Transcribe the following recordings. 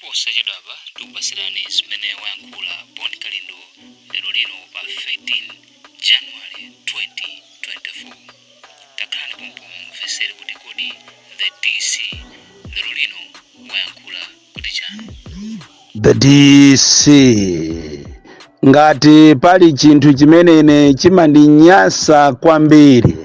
posachedwapa tikupasirani zimene wayankhula Boni Kalindo lero lino pa 13 January 2024. Takhalani pompo mumvesere kuti kodi the DC lero lino wayankhula kuti chani. The DC ngati pali chinthu chimenene chimandinyasa kwambiri,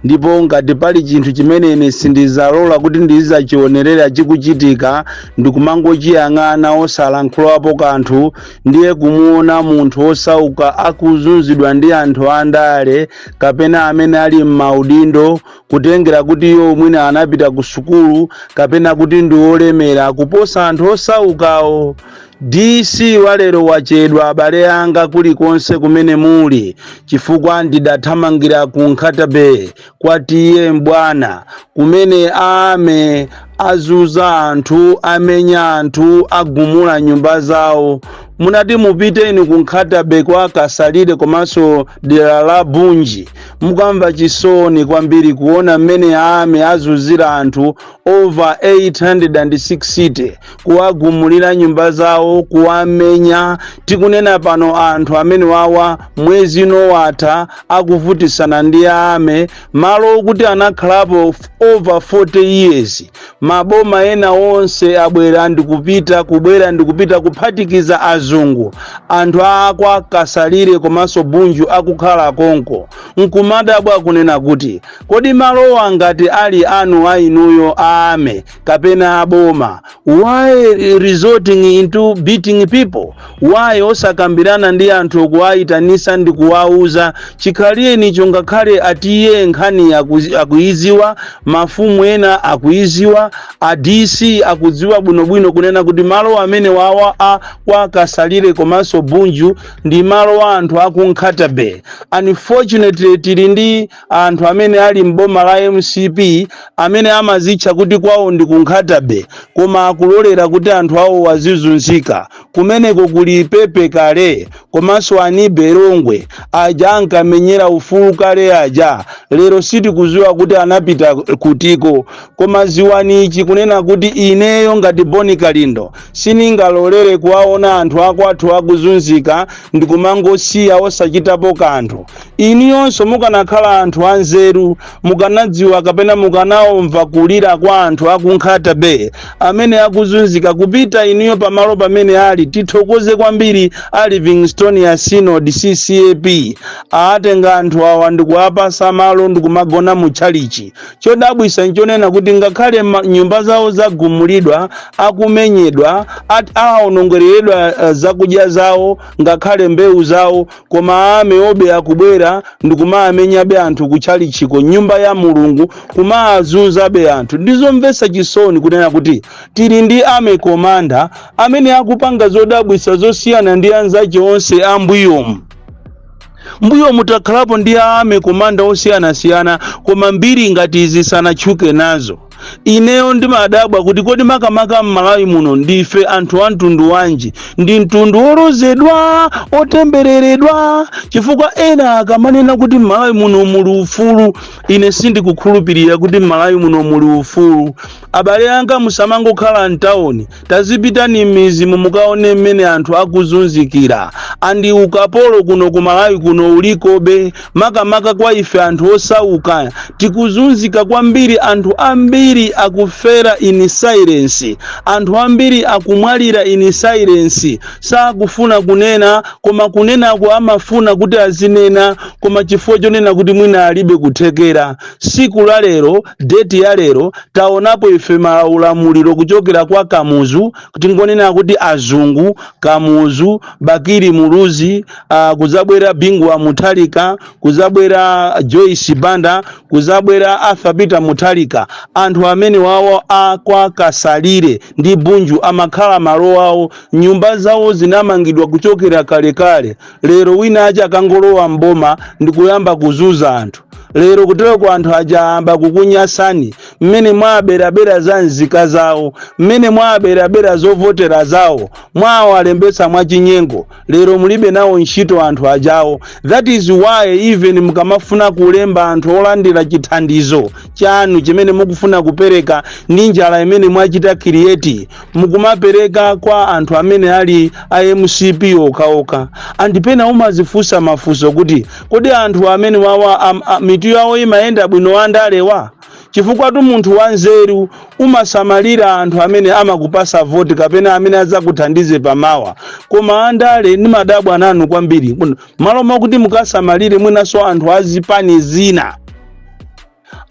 ndipo ngati pali chinthu chimenene sindizalola kuti ndizachionerera chikuchitika, ndikumangochiyang'ana osalankhulapo kanthu, ndiye kumuona munthu osauka akuzunzidwa ndi anthu andale kapena amene ali m'maudindo, kutengera kuti iwo mwina anapita ku sukulu kapena kuti ndi olemera kuposa anthu osaukawo. DC walero wachedwa abale anga kulikonse kumene muli, chifukwa ndidathamangira ku Nkhatabe kwa tiye mbwana kumene ame azuza anthu, amenya anthu, agumula nyumba zawo. Munati mupiteni ku Nkhatabe kwa Kasalire komanso dera la Bunji, mukamva chisoni kwambiri kuona mmene ame azuzira anthu over 860 kuwagumulira nyumba zawo, kuwamenya. Tikunena pano anthu amene wawa mwezi no watha akuvutisana ndi ame, malo okuti anakhalapo over 40 years. Maboma ena onse abwera ndikupita kuphatikiza azungu, anthu akwa Kasalire komanso Bunju akukhala konko. Nkumadabwa kunena kuti kodi malowa ngati ali anu ainuyo ame kapena aboma, why resorting into beating people? Why osakambirana ndi anthu kuwayitanisa ndi kuwauza chikhaliyeni chongakhale atiye nkhani akuiziwa, mafumu ena akuiziwa, a DC akudziwa bwinobwino kunena kuti malo amene wawa kwa Kasalire komanso Bunju ndi malo wa anthu aku Nkhatabe. Unfortunately tili ndi anthu amene ali mboma la MCP amene amazitcha kuti kwawo ndi ku Nkhatabe, koma akulolera kuti anthu awo wazizunzika. Kumeneko kuli Pepe kale komanso Anibe Rongwe aja ankamenyera ufulu kale aja, lero sitikuziwa kuti anapita kutiko. Koma ziwanichi kunena kuti ineyo ngati Boni Kalindo siningalolere kuwaona anthu akwathu akuzunzika ndikumangosiya osachitapo kanthu. Iniyonso mukanakhala anthu anzeru, mukanadziwa kapena mukanaomva kulira kwa anthu aku Nkhatabe amene akuzunzika, kupita iniyo pamalo pamene ali. Tithokoze kwambiri a Livingstone ya Synod CCAP atenga anthu awa ndikuwapasa malo ndikumagona mu chalichi. Chodabwisa nchonena kuti ngakhale nyumba zawo zagumulidwa, akumenyedwa, aonongereredwa zakudya zawo, ngakhale mbewu zawo, koma ame obe akubwera ndikumamenyabe anthu kuchalichiko, nyumba ya Mulungu, kumazunzabe anthu. Ndizomvesa chisoni kunena kuti tili ndi ame komanda amene akupanga zodabwisa zosiyana ndi anzache onse ambuyomu. Mbuyo mutakhalapo ndi ame komanda osiyana-siyana, koma mbiri ngati izi sanachuke nazo. Ineyo ndimadabwa kuti kodi makamaka m'Malawi muno ndife anthu a mtundu wanji? Ndi mtundu orozedwa, otembereredwa? Chifukwa ena akamanena kuti m'Malawi muno muli ufulu, ine sindikukhulupirira kuti m'Malawi muno muli ufulu. Abale anga musamangokhala mtawuni, tazipitani m'mizi mukaone mmene anthu akuzunzikira. Andi ukapolo kuno ku Malawi kuno ulikobe, makamaka kwa ife anthu osauka tikuzunzika kwambiri. Anthu ambiri akufera in silence, anthu ambiri akumwalira in silence, sakufuna kunena, koma kunenako amafuna kuti azinena, koma chifukwa chonena kuti mwina alibe kuthekera. Siku la lero, date ya lero, taonapo ife maulamuliro kuchokera kwa Kamuzu, kuti ngonena kuti azungu, Kamuzu, Bakiri Muluzi, kuzabwera Bingwa Mutharika, kuzabwera Joyce Banda, kuzabwera Arthur Peter Mutharika. Anthu amene wawo akwa Kasalire ndi Bunju amakhala malo awo, nyumba zawo zinamangidwa kuchokera kale kale. Lero wina aja akangolowa mboma ndikuyamba kuzuza anthu. lero kutero kwa anthu ajamba kukunyasani mmene mwaberabera za nzika zawo mmene mwaberabera zovotera zawo mwawalembetsa mwachinyengo lero mulibe nawo ntchito anthu ajawo. That is why even mukamafuna kulemba anthu olandira chithandizo chanu chimene mukufuna kupereka ndi njala imene mwachita create mukumapereka kwa anthu amene ali IMCP okaoka andipena umazifunsa mafunso kuti kodi anthu amene wawa mitu yawo imayenda bwino andalewa chifukwa tu munthu wanzeru umasamalira anthu amene amakupasa voti kapena amene azakuthandize pamawa koma andale ni madabwa nanu kwambiri malo mokuti mukasamalire mwinaso anthu azipani zina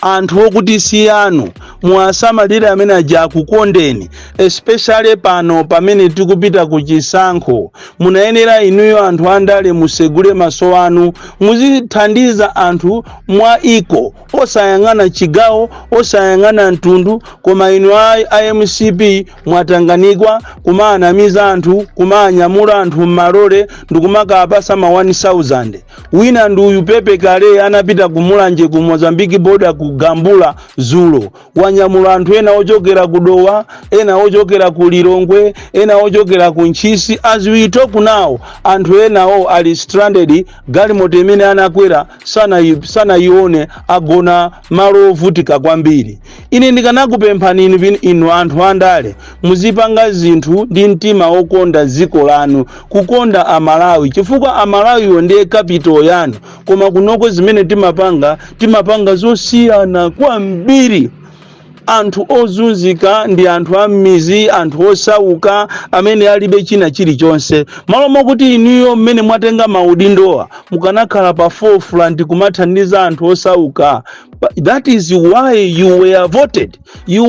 anthu okuti siyanu muwasamalire amene aja kukondeni especially pano pamene tikupita ku chisankho munayenera inuyo anthu andale musegule maso anu muzithandiza anthu mwa iko osayang'ana chigawo osayang'ana mtundu koma inu IMCP mwatanganikwa kumaanamiza anthu kumanyamula anthu mmalole ndikumakapasa ma 1000 wina ndi uyu Pepe Kale anapita kumulanje ku Mozambique border ku Gambula Zulo wanyamula anthu ena ochokera kudowa ena ochokera ku Lilongwe ena ochokera ku Nchisi. As we talk now anthu enawo ali stranded galimoto imene anakwera sana ione agona malo ovutika kwambiri. Ine ndikanakupemphani inu anthu andale muzipanga zinthu ndi mtima okonda dziko lanu kukonda Amalawi chifukwa Amalawi ndiye capital yanu koma kunoko zimene timapanga zosiyana kwambiri. Anthu ozunzika ndi anthu amizi anthu osauka amene alibe china chilichonse malo mokuti inuyo mmene mwatenga maudindowa mukanakhala pa forefront kumathandiza anthu osauka. That is why you were voted. You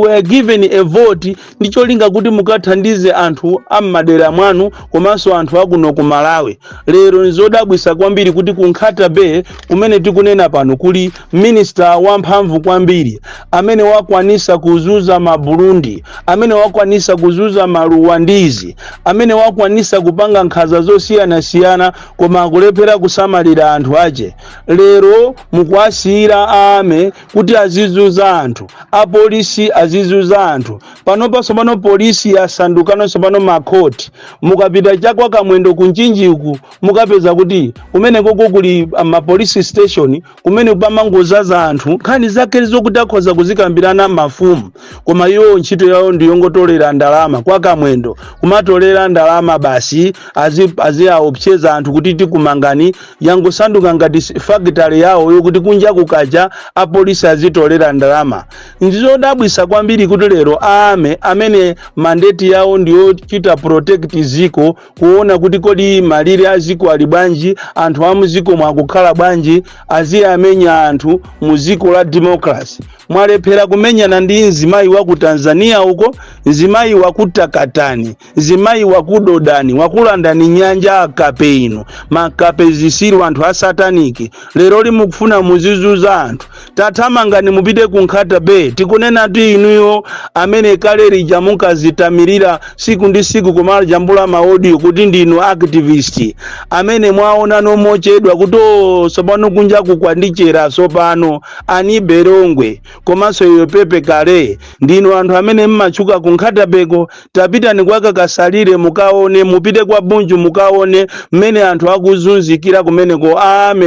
were given a vote ndicholinga kuti mukathandize anthu ammadera mwanu komanso anthu akuno ku Malawi. Lero nzodabwisa kwambiri kuti ku Nkhata Bay kumene tikunena pano kuli minister wamphamvu kwambiri amene wakwanisa kuzuza ma Burundi amene wakwanisa kuzuza maluwandizi amene wakwanisa kupanga nkhaza zosiyana koma akulephera kusamalira anthu ache. Lero mukwasira ame kuti azizuza anthu apolisi azizuza anthu pano polisi yasandukano pano makoti mukapita chakwa Kamwendo kunchinji uku mukapeza kuti kumene koko kuli police station kumene pamangozaza anthu nkhani zake zokuti akhoza kuzikambirana mafumu koma iwo ntchito yawo ndiyongotolera ndalama kwa Kamwendo kumatolera ndalama basi aziaopseza anthu kuti tikumangani yangosanduka ngati factory yawo yokuti kunja kukaja apolisi azitolera ndalama. Ndizodabwisa kwambiri kuti lero amene mandate yawo ndiyo chita protect ziko kuona kuti kodi malire aziko ali bwanji anthu amuziko mwakukhala bwanji aziyamenya anthu muziko la democracy. Mwalephera kumenyana ndi nzimayi wa ku Tanzania uko nzimayi wa ku Takatani nzimayi wa ku Dodani wakulandani nyanja akape ino makape zisiru anthu asataniki. Lero limukufuna muzizuza anthu tathamangani mupite ku Nkhata Bay tikunena ti inuyo amene kale lija mukazitamirira siku ndi siku kumala jambula maaudio kuti ndinu activist amene mwaona nomochedwa kuti sopano kunja kukwandichera sopano ani Berongwe komanso iyo Pepe Kale ndinu anthu amene mmachuka ku Nkhata Bay tapita ni kwa Kasalire mukaone mupite kwa Bunju mukaone mmene anthu akuzunzikira kumeneko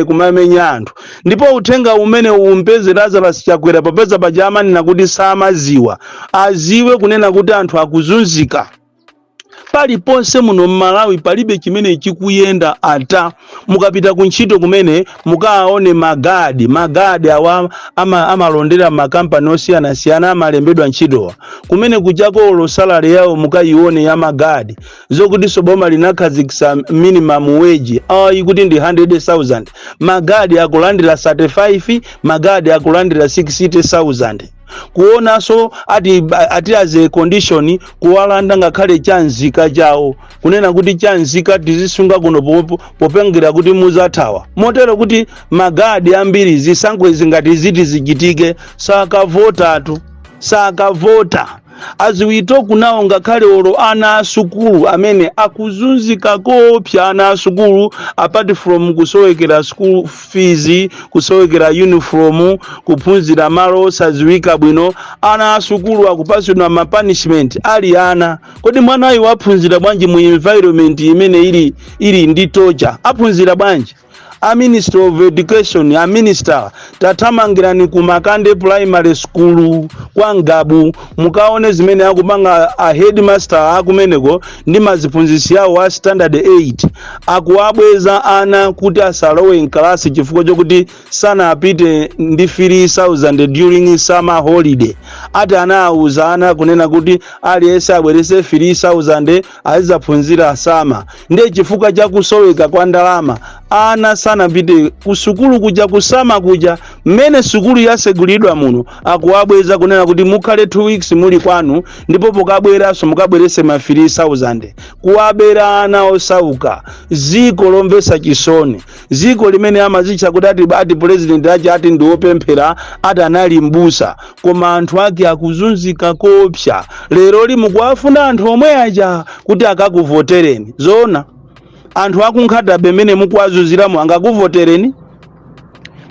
kumamenya anthu. Ndipo uthenga umene umpeze Lazarus Chakwera popeza pajamani nakuti samaziwa aziwe kunena kuti anthu akuzunzika paliponse muno Malawi palibe chimene chikuyenda ata mukapita ku ntchito kumene mukaone magadi awa amalondera makampani osiyana amalembedwa ntchitowa kumene kuchako salary yawo mukayione ya magadi zokuti soboma linakhazikisa minimum wage ikuti ndi 100,000 magadi akulandira 35 magadi akulandira 60,000 kuona so ati as a condition kuwalanda ngakhale chanzika chawo kunena kuti chanzika tizisunga kuno popengera kuti muzathawa motero kuti magadi ambiri zisankho zingati ziti zichitike sakavota as we talk now ngakhale olo ana asukulu amene akuzunzika kopya ana asukulu apart from kusowekera school fees, kusowekera uniform, kuphunzira malo osadziwika bwino, ana asukulu akupasidwa ma punishment ali ana. Kodi mwana ayi waphunzira bwanji mu environment imene ili ndi torture? Aphunzira bwanji? A Minister of Education, a minister tatamangirani ku Makande Primary School kwa Ngabu, mukaone zimene akupanga a headmaster akumeneko ndi maziphunzisi yawo a standard 8 akuabweza ana kuti asalowe nkalasi chifukwa chokuti sana apite ndi 3,000 during summer holiday. Ati ana auza ana kunena kuti aliyense abwerese 3,000 azizaphunzira sama. Ndiye chifukwa cha kusoweka kwa ndalama ana sana pite kusukulu kuja kusama kuja mmene sukulu yasegulidwa muno akuabweza kunena kuti mukhale 2 weeks muli kwanu ndipo pokabweranso mukabwerese ma 3,000 kuabera ana osauka. Ziko lomvesa chisoni, ziko limene amazicha kuti ati president ati ndiopemphera ati anali mbusa koma anthu ake akuzunzika kopya. Lero limukuafuna anthu omwe aja kuti akakuvotereni. Zona anthu akunkhata bemene mukwazuziramu angakuvotereni?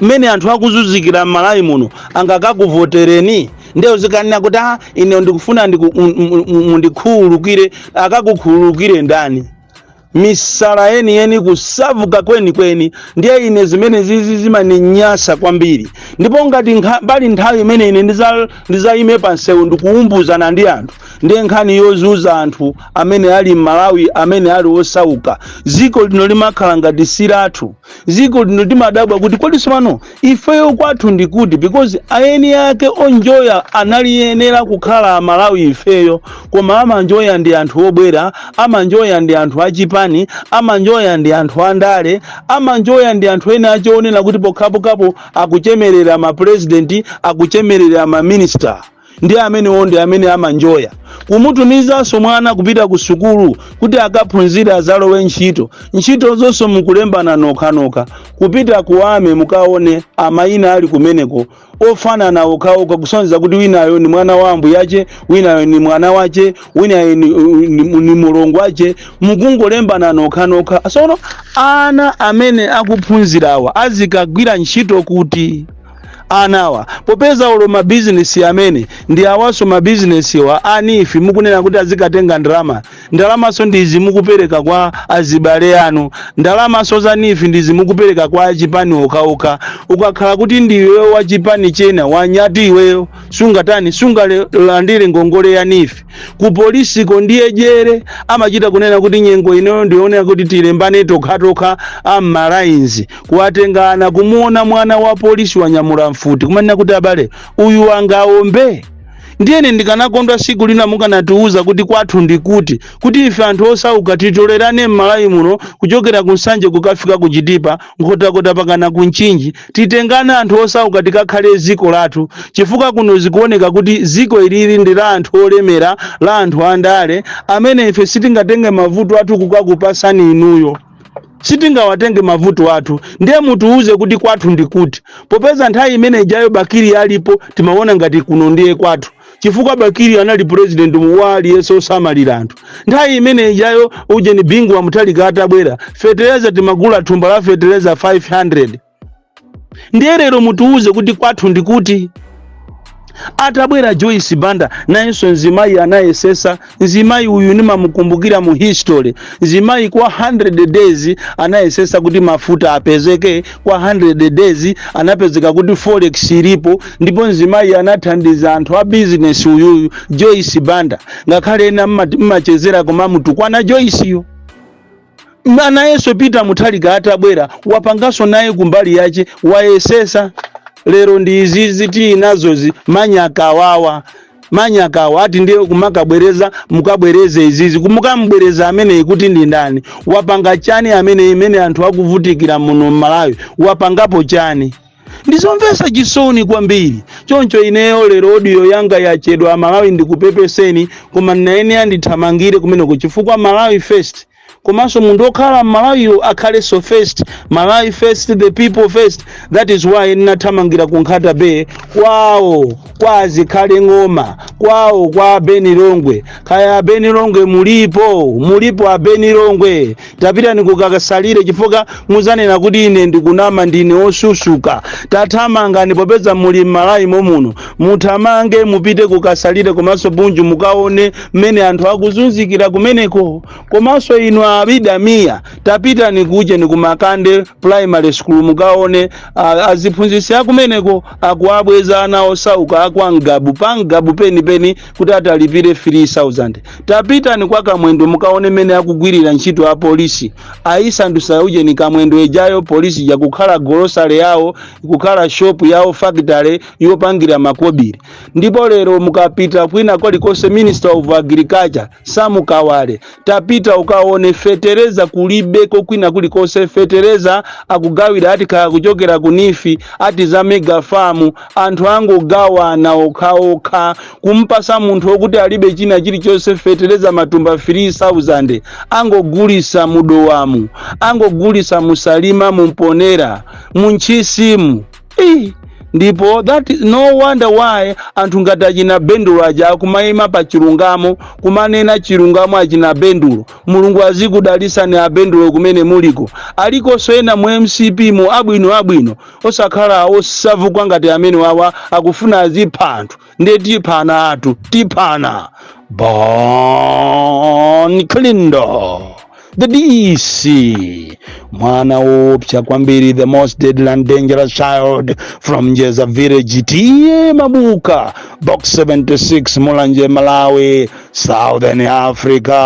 Mmene anthu akuzuzikira m'Malawi muno angakakuvotereni? Ndiyo zikanena kuti ine ndikufuna ndikhululukire. Akakukhululukire ndani? Misala yeni kusavuka kweni ndiye ine zimene zimaninyasa kwambiri. Ndipo ngati bali nthawi imene ine ndizayime pansewu ndikuumbuzana ndi anthu ndiye nkhani yozuza anthu amene ali m'Malawi amene ali osauka. Ziko lino limakhala ngati siratu. Ziko lino limadabwa kuti kodi somano ifeyo kwathu ndikuti, because ayeni yake onjoya analiyenera kukhala Malawi ifeyo, koma amanjoya ndi anthu obwera, amanjoya ndi anthu achipani, amanjoya ndi anthu andale, amanjoya ndi anthu ena achionera kuti pokhapokapo akuchemerera ma president, akuchemerera ma minister. Ndi amene onde amene amanjoya. Kumutumizanso mwana kupita ku sukulu kuti akaphunzira azalowe ntchito zonso mukulembana nokha kupita kuame mukaone amayina ali kumeneko ofanana okhaoka kusonyeza kuti winayo ni mwana wa ambu yache, winayo ni mwana wache, winayo ni mulongo wache, mukungolembana nokha. Asono ana amene akuphunzirawa azikagwira ntchito kuti anawa popeza olo ma business amene ndi awaso ma business wa anifi mukunena kuti azikatenga ndalama so ndizi mukupereka kwa azibale anu, ndalama so za nifi ndizi mukupereka kwa achipani okhaokha. Ukakhala kuti ndiwe wa chipani chena wanyati iweyo sungalandire ngongole ya nifi ku polisi ko ndiye jere amachita kunena kuti nyengo ino ndionera kuti tilembane tokha amalainzi kuwatengana kumuona mwana wa polisi wanyamula mfuti kumanena kuti abale uyu angaombe. Ndiyene ndikanakondwa siku lina mukanatiuza kuti kwathu ndikuti kuti ife anthu osauka titolerane m'Malawi muno kuchokera kunsanje kukafika kuchitipa nkhotakota pakana kunchinji titengane anthu osauka tikakhale ziko lathu, chifukwa kuno zikuoneka kuti ziko ilili ndi la anthu olemera, la anthu andale amene ife sitingatenge mavuto athu kukakupasani inuyo. Sitingawatenge mavuto athu. Ndiye mutuuze kuti kwathu ndikuti. Popeza nthawi imene ijayo Bakiri alipo timaona ngati kuno ndiye kwathu, chifukwa Bakiri anali president muwali yeso osamalira anthu. Nthawi imene ijayo uje ni bingu wa Mutalika atabwera fertilizer timagula thumba la fertilizer 500. Ndiye lero mutuuze kuti kwathu ndikuti. Atabwera Joyce Banda nayenso nzimayi anayesesa. Nzimayi uyu nimamukumbukira mu history. Nzimayi kwa 100 days anayesesa kuti mafuta apezeke, kwa 100 days anapezeka kuti forex ilipo, ndipo nzimayi anathandiza anthu a business uyu Joyce Banda. Ngakhale ena mmachezera koma mutukwana Joyce yo. Anayenso Peter Mutalika atabwera wapangaso naye kumbali yache wayesesa. Lero ndi izizi tinazozi manyakawawa ati ndiye kumakabwereza mukabwereze izizi kumukambwereza amene ikuti ndi ndani wapanga chani amene imene anthu akuvutikira muno m'Malawi wapangapo chani. Ndizomvesa chisoni kwambiri. Choncho ineyo lero audio yanga yachedwa Malawi ndikupepeseni koma naene andithamangire kumeneko chifukwa Malawi first komanso munthu okhala m'Malawiyo akhale so first, Malawi first, the people first. That is why ninathamangira ku Nkhata Bay kwawo kwa azikhale ng'oma, kwawo kwa Benilongwe. Kaya Benilongwe mulipo a Benilongwe, tapitani kukakasalire chifukwa muzanena kuti ine ndikunama ndine osusuka. Tathamangani popeza muli m'Malawi muno, muthamange mupite kukasalire komanso Bunju mukaone mmene anthu akuzunzikira kumeneko. Komanso inu abidamiya tapitani kuje ni kumakande primary school mukaone aziphunzitsi akumeneko akuabweza ana osauka akwangabu pangabu penipeni kuti atalipire 3000. Tapitani kwa Kamwendo mukaone mmene akugwirira ntchito a polisi. Ayisandusa uje ni Kamwendo ejayo polisi yakukhala grocery yawo, kukhala shop yawo, factory yopangira makobiri. Ndipo lero mukapita kwina kwalikose Minister of Agriculture Samu Kawale, tapita ukaone fetereza kulibeko kwina kulikose fetereza akugawira ati kaya kuchokera kunifi ati za mega farm anthu angogawana okhaokha kumpasa munthu okuti alibe china chilichonse fetereza matumba 3000 angogulisa mudowamu, angogulisa musalima mumponera munchisimu. Ndipo that is no wonder why anthu ngati achina Bendulo aja akumayima pa chilungamo kumanena chilungamo achina Bendulo. Mulungu azikudalisa ni abendulo kumene muliko. Alikonso ena mu MCP mu abwino osakhala osavukwa ngati amene wawa akufuna azipha anthu. Ndeti phana atu tipana Bon Klindo the DC mwana opcha kwambiri, the most deadly and dangerous child from Njeza village tiye Mabuka box 76 Mulanje Malawi Southern Africa.